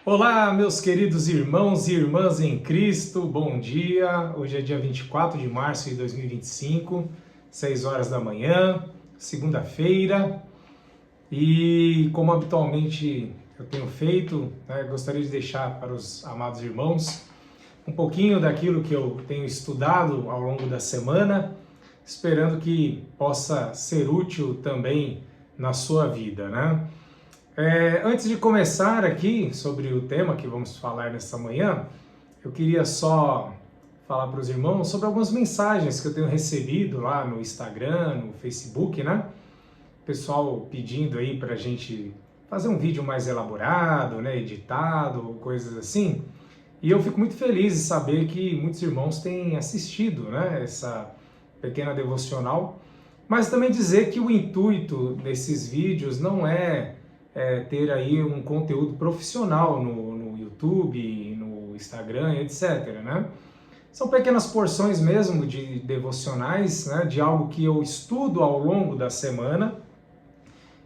Olá, meus queridos irmãos e irmãs em Cristo, bom dia. Hoje é dia 24 de março de 2025, 6 horas da manhã, segunda-feira. E como habitualmente eu tenho feito, gostaria de deixar para os amados irmãos um pouquinho daquilo que eu tenho estudado ao longo da semana, esperando que possa ser útil também na sua vida, né? Antes de começar aqui sobre o tema que vamos falar nesta manhã, eu queria só falar para os irmãos sobre algumas mensagens que eu tenho recebido lá no Instagram, no Facebook, né? Pessoal pedindo aí para a gente fazer um vídeo mais elaborado, né? Editado, coisas assim. E eu fico muito feliz de saber que muitos irmãos têm assistido, né? Essa pequena devocional. Mas também dizer que o intuito desses vídeos não é ter aí um conteúdo profissional no YouTube, no Instagram, etc, né? São pequenas porções mesmo de devocionais, né? De algo que eu estudo ao longo da semana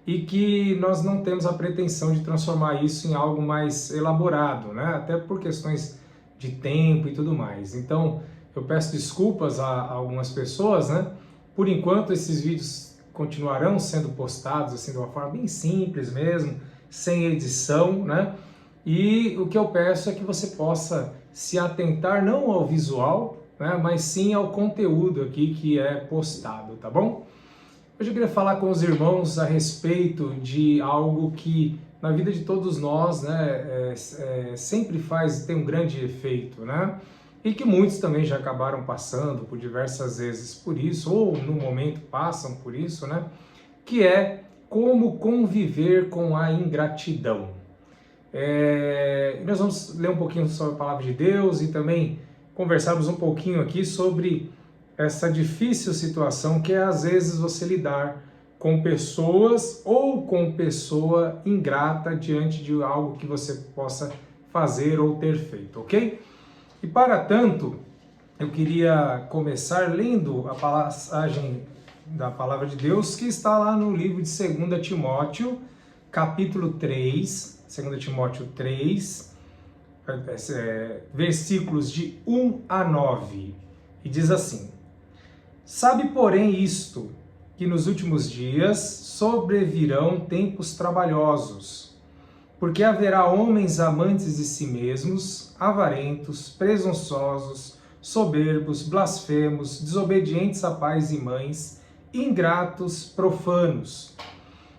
e que nós não temos a pretensão de transformar isso em algo mais elaborado, né? Até por questões de tempo e tudo mais. Então, eu peço desculpas a algumas pessoas, né? Por enquanto, esses vídeos continuarão sendo postados assim de uma forma bem simples mesmo, sem edição, né? E o que eu peço é que você possa se atentar não ao visual, né? Mas sim ao conteúdo aqui que é postado, tá bom? Hoje eu queria falar com os irmãos a respeito de algo que na vida de todos nós, né, sempre tem um grande efeito, né? E que muitos também já acabaram passando por diversas vezes por isso, ou no momento passam por isso, né? Que é como conviver com a ingratidão. Nós vamos ler um pouquinho sobre a palavra de Deus e também conversarmos um pouquinho aqui sobre essa difícil situação que é às vezes você lidar com pessoas ou com pessoa ingrata diante de algo que você possa fazer ou ter feito, ok? E para tanto, eu queria começar lendo a passagem da Palavra de Deus que está lá no livro de 2 Timóteo, capítulo 3, 2 Timóteo 3, versículos de 1 a 9, e diz assim: Sabe, porém, isto, que nos últimos dias sobrevirão tempos trabalhosos, porque haverá homens amantes de si mesmos, avarentos, presunçosos, soberbos, blasfemos, desobedientes a pais e mães, ingratos, profanos,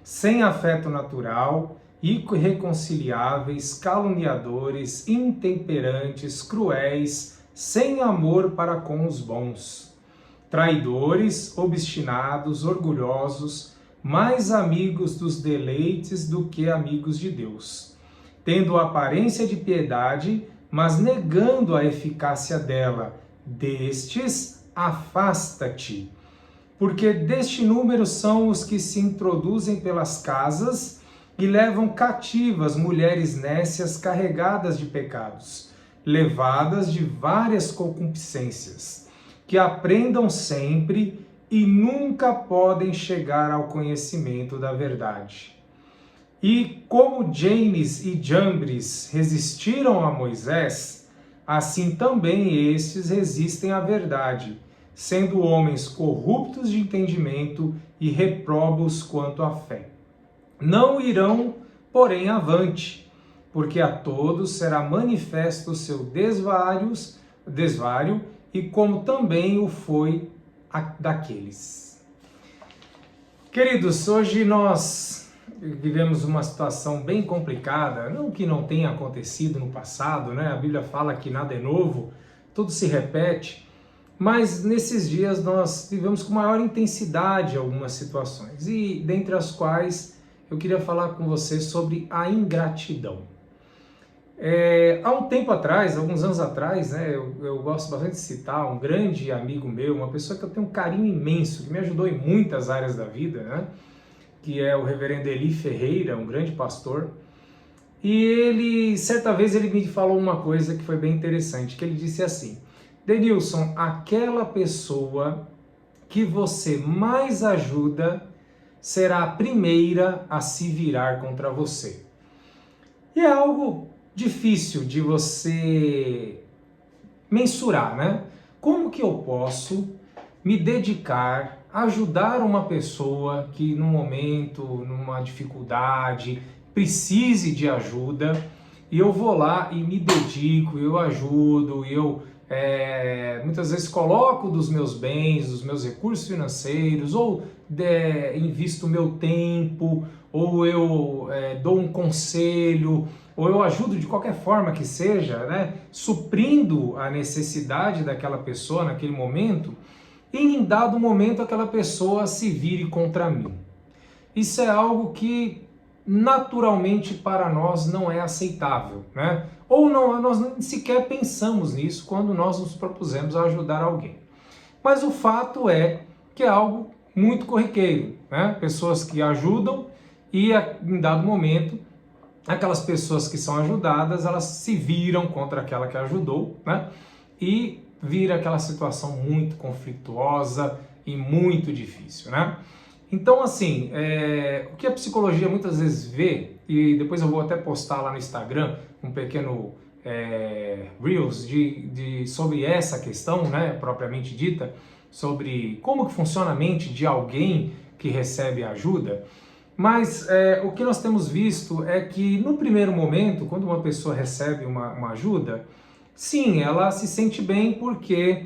sem afeto natural, irreconciliáveis, caluniadores, intemperantes, cruéis, sem amor para com os bons, traidores, obstinados, orgulhosos, mais amigos dos deleites do que amigos de Deus, tendo aparência de piedade, mas negando a eficácia dela. Destes, afasta-te, porque deste número são os que se introduzem pelas casas e levam cativas mulheres nécias carregadas de pecados, levadas de várias concupiscências, que aprendam sempre e nunca podem chegar ao conhecimento da verdade. E como Janes e Jambres resistiram a Moisés, assim também estes resistem à verdade, sendo homens corruptos de entendimento e reprobos quanto à fé. Não irão, porém, avante, porque a todos será manifesto o seu desvário, e como também o foi daqueles. Queridos, hoje nós vivemos uma situação bem complicada, não que não tenha acontecido no passado, né? A Bíblia fala que nada é novo, tudo se repete, mas nesses dias nós vivemos com maior intensidade algumas situações, e dentre as quais eu queria falar com você sobre a ingratidão. Há um tempo atrás, alguns anos atrás, né, eu gosto bastante de citar um grande amigo meu, uma pessoa que eu tenho um carinho imenso, que me ajudou em muitas áreas da vida, né, que é o reverendo Eli Ferreira, um grande pastor. E ele, certa vez, ele me falou uma coisa que foi bem interessante, que ele disse assim: Denilson, aquela pessoa que você mais ajuda será a primeira a se virar contra você. E é algo difícil de você mensurar, né? Como que eu posso me dedicar a ajudar uma pessoa que num momento, numa dificuldade, precise de ajuda, e eu vou lá e me dedico, eu ajudo, muitas vezes coloco dos meus bens, dos meus recursos financeiros, ou invisto o meu tempo, ou eu dou um conselho, ou eu ajudo de qualquer forma que seja, né, suprindo a necessidade daquela pessoa naquele momento, e em dado momento aquela pessoa se vire contra mim. Isso é algo que naturalmente para nós não é aceitável, né? Ou não, nós nem sequer pensamos nisso quando nós nos propusemos a ajudar alguém. Mas o fato é que é algo muito corriqueiro, né? Pessoas que ajudam e em dado momento aquelas pessoas que são ajudadas, elas se viram contra aquela que ajudou, né? E vira aquela situação muito conflituosa e muito difícil, né? Então, assim, o que a psicologia muitas vezes vê, e depois eu vou até postar lá no Instagram um pequeno Reels sobre essa questão, né, propriamente dita, sobre como que funciona a mente de alguém que recebe ajuda. Mas o que nós temos visto é que no primeiro momento, quando uma pessoa recebe uma ajuda, sim, ela se sente bem porque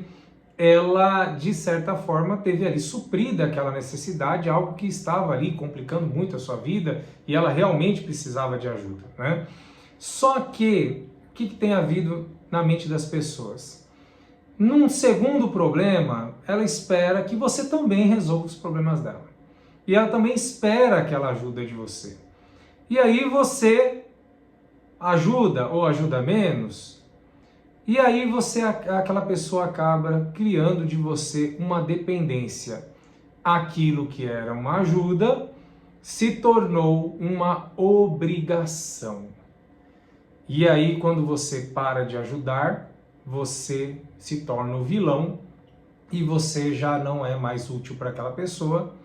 ela, de certa forma, teve ali suprida aquela necessidade, algo que estava ali complicando muito a sua vida e ela realmente precisava de ajuda, né? Só que, o que tem havido na mente das pessoas? Num segundo problema, ela espera que você também resolva os problemas dela. E ela também espera aquela ajuda de você. E aí você ajuda ou ajuda menos, e aí aquela pessoa acaba criando de você uma dependência. Aquilo que era uma ajuda se tornou uma obrigação. E aí quando você para de ajudar, você se torna o vilão e você já não é mais útil para aquela pessoa.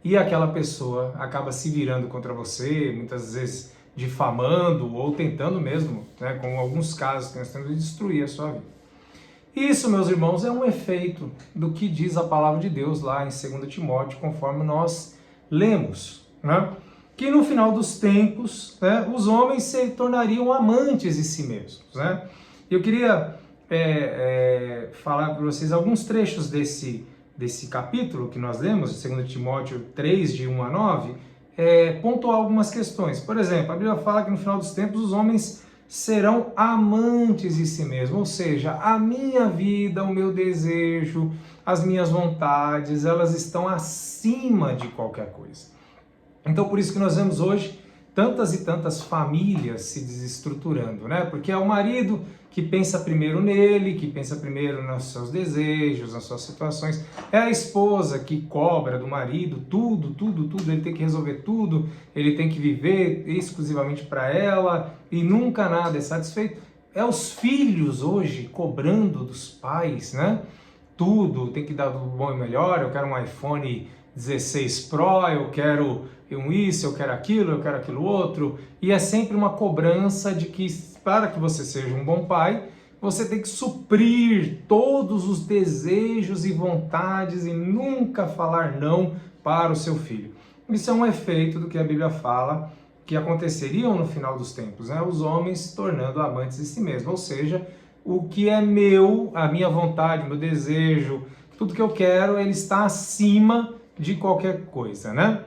E aquela pessoa acaba se virando contra você, muitas vezes difamando ou tentando mesmo, né, com alguns casos que nós temos, de destruir a sua vida. Isso, meus irmãos, é um efeito do que diz a palavra de Deus lá em 2 Timóteo, conforme nós lemos, né? Que no final dos tempos, né, os homens se tornariam amantes de si mesmos, né? Eu queria falar para vocês alguns trechos desse capítulo que nós lemos, 2 Timóteo 3, de 1 a 9, pontuar algumas questões. Por exemplo, a Bíblia fala que no final dos tempos os homens serão amantes de si mesmos, ou seja, a minha vida, o meu desejo, as minhas vontades, elas estão acima de qualquer coisa. Então, por isso que nós vemos hoje tantas e tantas famílias se desestruturando, né? Porque é o marido que pensa primeiro nele, que pensa primeiro nos seus desejos, nas suas situações. É a esposa que cobra do marido tudo, ele tem que resolver tudo, ele tem que viver exclusivamente para ela e nunca nada é satisfeito. É os filhos hoje cobrando dos pais, né? Tudo, tem que dar do bom e melhor, eu quero um iPhone 16 Pro, eu quero isso, eu quero aquilo outro, e é sempre uma cobrança de que para que você seja um bom pai, você tem que suprir todos os desejos e vontades e nunca falar não para o seu filho. Isso é um efeito do que a Bíblia fala que aconteceriam no final dos tempos, né? Os homens se tornando amantes de si mesmos, ou seja, o que é meu, a minha vontade, o meu desejo, tudo que eu quero, ele está acima de qualquer coisa, né?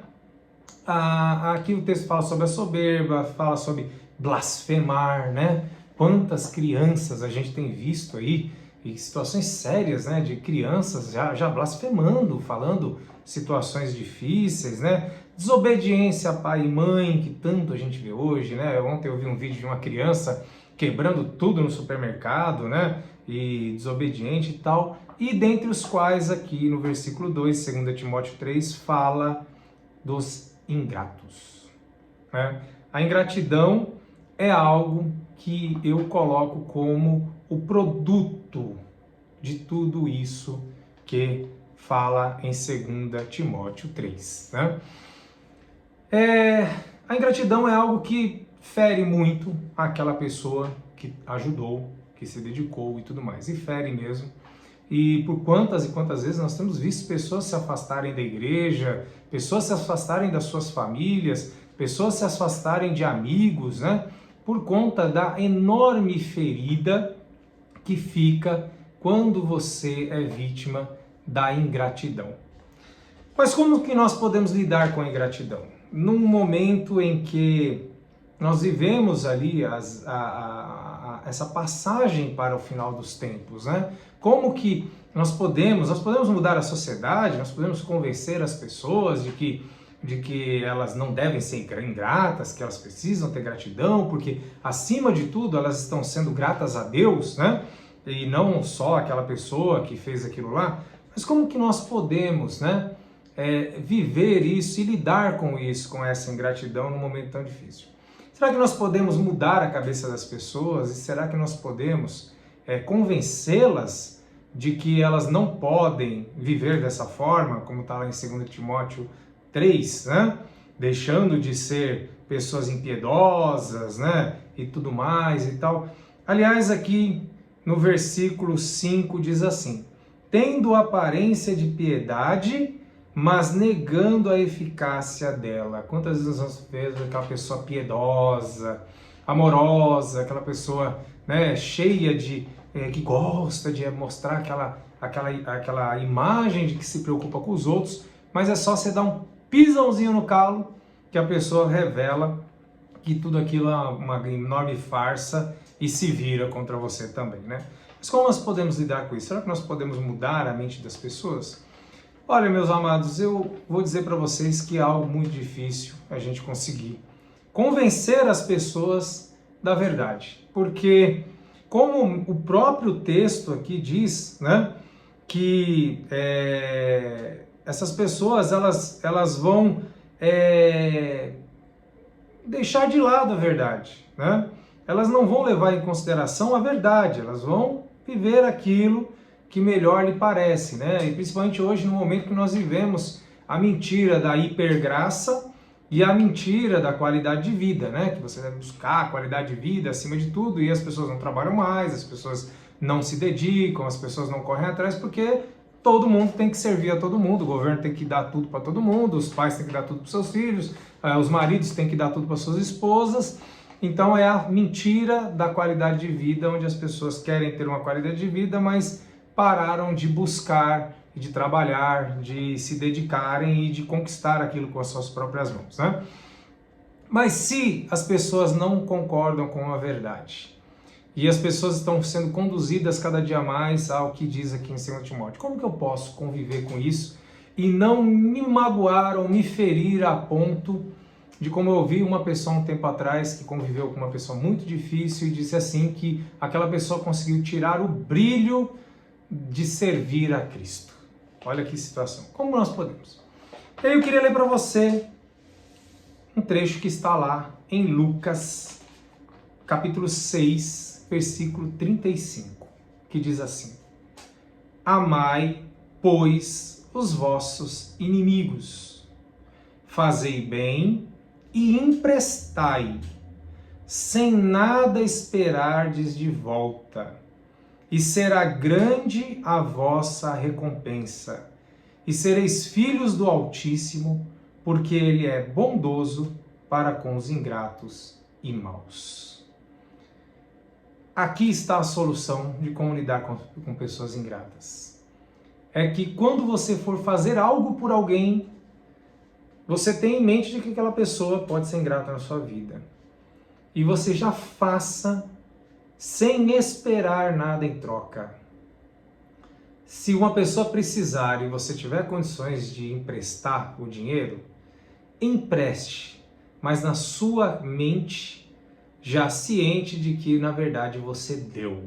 Aqui o texto fala sobre a soberba, fala sobre blasfemar, né? Quantas crianças a gente tem visto aí, e situações sérias, né? De crianças já blasfemando, falando situações difíceis, né? Desobediência a pai e mãe, que tanto a gente vê hoje, né? Ontem eu vi um vídeo de uma criança quebrando tudo no supermercado, né? E desobediente e tal. E dentre os quais aqui no versículo 2, 2 Timóteo 3, fala dos ingratos, né? A ingratidão é algo que eu coloco como o produto de tudo isso que fala em 2 Timóteo 3, né? A ingratidão é algo que fere muito aquela pessoa que ajudou, que se dedicou e tudo mais, e fere mesmo. E por quantas e quantas vezes nós temos visto pessoas se afastarem da igreja, pessoas se afastarem das suas famílias, pessoas se afastarem de amigos, né? Por conta da enorme ferida que fica quando você é vítima da ingratidão. Mas como que nós podemos lidar com a ingratidão? Num momento em que nós vivemos ali essa passagem para o final dos tempos, né? Como que nós podemos mudar a sociedade, nós podemos convencer as pessoas de que elas não devem ser ingratas, que elas precisam ter gratidão, porque acima de tudo elas estão sendo gratas a Deus, né? E não só aquela pessoa que fez aquilo lá. Mas como que nós podemos, né, viver isso e lidar com isso, com essa ingratidão num momento tão difícil? Será que nós podemos mudar a cabeça das pessoas? E será que nós podemos convencê-las de que elas não podem viver dessa forma, como está lá em 2 Timóteo 3, né? Deixando de ser pessoas impiedosas, né? E tudo mais e tal. Aliás, aqui no versículo 5 diz assim: tendo aparência de piedade, mas negando a eficácia dela. Quantas vezes nós vemos aquela pessoa piedosa, amorosa, aquela pessoa, né, cheia de que gosta de mostrar aquela imagem de que se preocupa com os outros, mas é só você dar um pisãozinho no calo que a pessoa revela que tudo aquilo é uma enorme farsa e se vira contra você também, né? Mas como nós podemos lidar com isso? Será que nós podemos mudar a mente das pessoas? Olha, meus amados, eu vou dizer para vocês que é algo muito difícil a gente conseguir convencer as pessoas da verdade, porque como o próprio texto aqui diz, né, que essas pessoas elas vão deixar de lado a verdade, né? Elas não vão levar em consideração a verdade, elas vão viver aquilo que melhor lhe parece, né? E principalmente hoje, no momento que nós vivemos a mentira da hipergraça e a mentira da qualidade de vida, né? Que você deve buscar a qualidade de vida acima de tudo, e as pessoas não trabalham mais, as pessoas não se dedicam, as pessoas não correm atrás, porque todo mundo tem que servir a todo mundo, o governo tem que dar tudo para todo mundo, os pais têm que dar tudo para seus filhos, os maridos têm que dar tudo para suas esposas. Então é a mentira da qualidade de vida, onde as pessoas querem ter uma qualidade de vida, mas pararam de buscar, de trabalhar, de se dedicarem e de conquistar aquilo com as suas próprias mãos, né? Mas se as pessoas não concordam com a verdade e as pessoas estão sendo conduzidas cada dia mais ao que diz aqui em 2 Timóteo, como que eu posso conviver com isso e não me magoar ou me ferir a ponto de, como eu ouvi uma pessoa um tempo atrás que conviveu com uma pessoa muito difícil e disse assim que aquela pessoa conseguiu tirar o brilho de servir a Cristo. Olha que situação. Como nós podemos? Eu queria ler para você um trecho que está lá em Lucas, capítulo 6, versículo 35, que diz assim: amai, pois, os vossos inimigos, fazei bem e emprestai, sem nada esperardes de volta, e será grande a vossa recompensa, e sereis filhos do Altíssimo, porque Ele é bondoso para com os ingratos e maus. Aqui está a solução de como lidar com pessoas ingratas. É que quando você for fazer algo por alguém, você tem em mente de que aquela pessoa pode ser ingrata na sua vida. E você já faça sem esperar nada em troca. Se uma pessoa precisar e você tiver condições de emprestar o dinheiro, empreste, mas na sua mente já ciente de que na verdade você deu.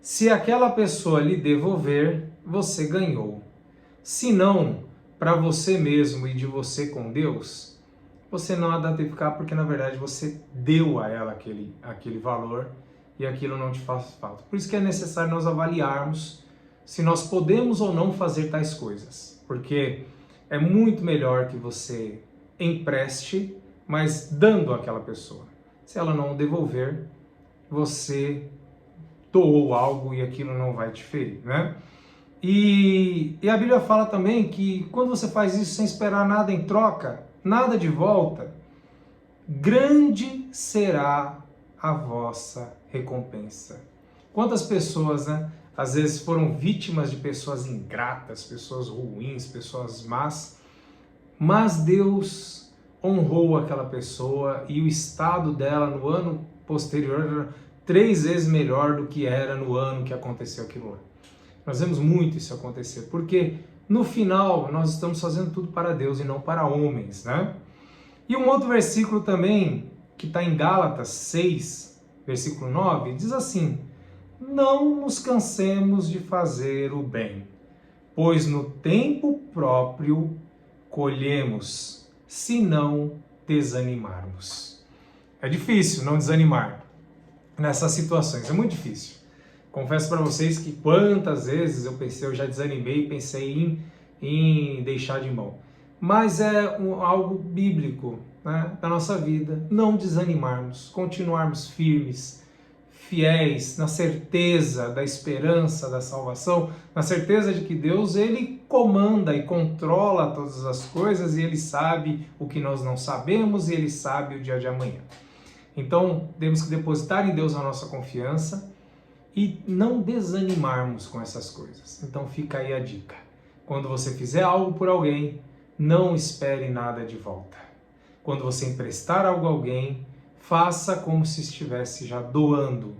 Se aquela pessoa lhe devolver, você ganhou. Se não, para você mesmo e de você com Deus, você não há de ficar, porque na verdade você deu a ela aquele valor e aquilo não te faz falta. Por isso que é necessário nós avaliarmos se nós podemos ou não fazer tais coisas, porque é muito melhor que você empreste, mas dando àquela pessoa. Se ela não devolver, você doou algo e aquilo não vai te ferir, né? E a Bíblia fala também que quando você faz isso sem esperar nada em troca, nada de volta, grande será a vossa recompensa. Quantas pessoas, né, às vezes foram vítimas de pessoas ingratas, pessoas ruins, pessoas más, mas Deus honrou aquela pessoa e o estado dela no ano posterior era 3 vezes melhor do que era no ano que aconteceu aquilo lá. Nós vemos muito isso acontecer, porque no final nós estamos fazendo tudo para Deus e não para homens, né? E um outro versículo também, que está em Gálatas 6, versículo 9, diz assim: não nos cansemos de fazer o bem, pois no tempo próprio colhemos, se não desanimarmos. É difícil não desanimar nessas situações, é muito difícil. Confesso para vocês que quantas vezes eu já desanimei e pensei em deixar de mão. Mas é algo bíblico, né, da nossa vida, não desanimarmos, continuarmos firmes, fiéis, na certeza da esperança, da salvação, na certeza de que Deus, Ele comanda e controla todas as coisas e Ele sabe o que nós não sabemos e Ele sabe o dia de amanhã. Então, temos que depositar em Deus a nossa confiança e não desanimarmos com essas coisas. Então fica aí a dica. Quando você fizer algo por alguém, não espere nada de volta. Quando você emprestar algo a alguém, faça como se estivesse já doando.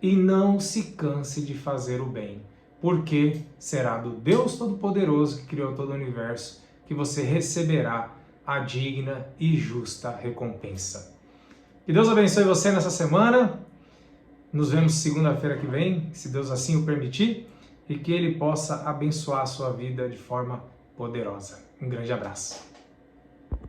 E não se canse de fazer o bem, porque será do Deus Todo-Poderoso que criou todo o universo que você receberá a digna e justa recompensa. Que Deus abençoe você nessa semana. Nos vemos segunda-feira que vem, se Deus assim o permitir, e que Ele possa abençoar a sua vida de forma poderosa. Um grande abraço.